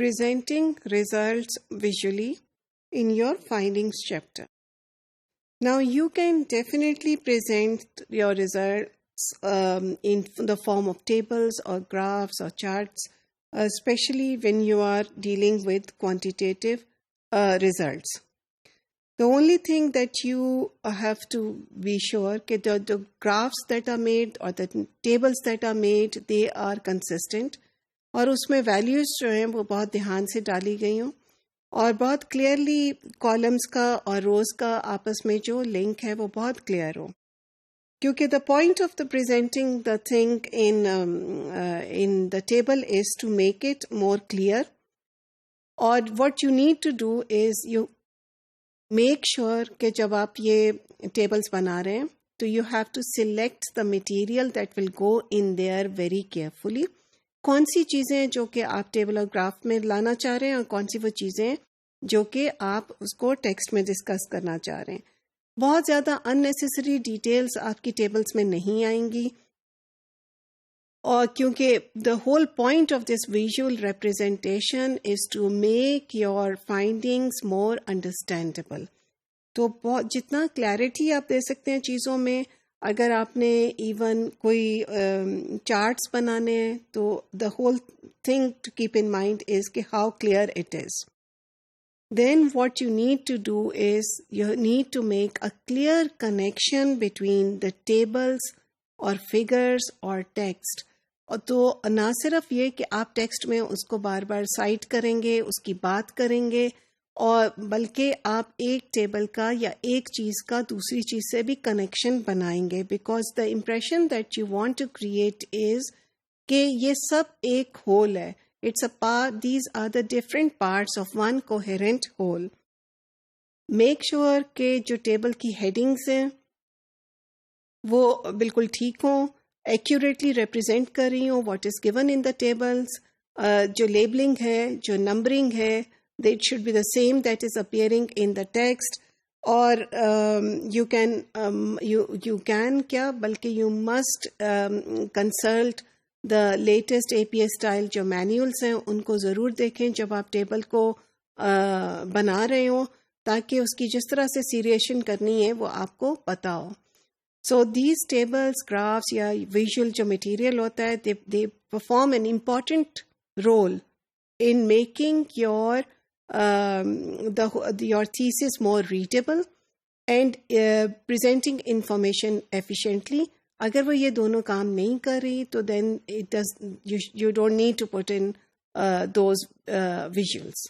Presenting results visually in your findings chapter. Now you can definitely present your results in the form of tables or graphs or charts, especially when you are dealing with quantitative results. The only thing that you have to be sure that the graphs that are made or the tables that are made, they are consistent और उसमें values जो हैं वो बहुत ध्यान से डाली गई हों और बहुत क्लियरली कॉलम्स का और रोज़ का आपस में जो लिंक है वो बहुत क्लियर हो, क्योंकि the point of the presenting the thing in the table is to make it more clear. और what you need to do is you make sure कि जब आप ये टेबल्स बना रहे हैं तो you have to select the material that will go in there very carefully. कौन सी चीज़ें जो कि आप टेबल और ग्राफ में लाना चाह रहे हैं और कौन सी वो चीज़ें जो कि आप उसको टेक्स्ट में डिस्कस करना चाह रहे हैं. बहुत ज़्यादा अननेसेसरी डिटेल्स आपकी टेबल्स में नहीं आएंगी, और क्योंकि the whole point of this visual representation is to make your findings more understandable. तो बहुत जितना क्लैरिटी आप दे सकते हैं चीज़ों में, अगर आपने इवन कोई चार्ट्स बनाने हैं तो the whole thing to keep in mind is कि how clear it is. Then what you need to do is you need to make a clear connection between the tables or figures or text. और तो ना सिर्फ ये कि आप text में उसको बार बार साइट करेंगे, उसकी बात करेंगे, और बल्कि आप एक टेबल का या एक चीज़ का दूसरी चीज़ से भी कनेक्शन बनाएंगे, because the impression that you want to create is कि ये सब एक होल है. It's a part, these are the different parts of one coherent whole. Make sure कि जो टेबल की हेडिंग्स हैं वो बिल्कुल ठीक हों, accurately represent कर रही हों what is given in the tables. जो labeling है, जो numbering है, it should be the same that is appearing in the text. और you can क्या, बल्कि you must consult the latest APA style जो मैनुअल्स हैं उनको ज़रूर देखें जब आप टेबल को बना रहे हो, ताकि उसकी जिस तरह से सीरिएशन करनी है वो आपको पता हो. सो दीज टेबल्स, ग्राफ्स या विजुअल जो मटेरियल होता है, they perform an important role in making your thesis more readable and presenting information efficiently. अगर वो ये दोनों काम नहीं कर रही तो then you don't need to put in those visuals.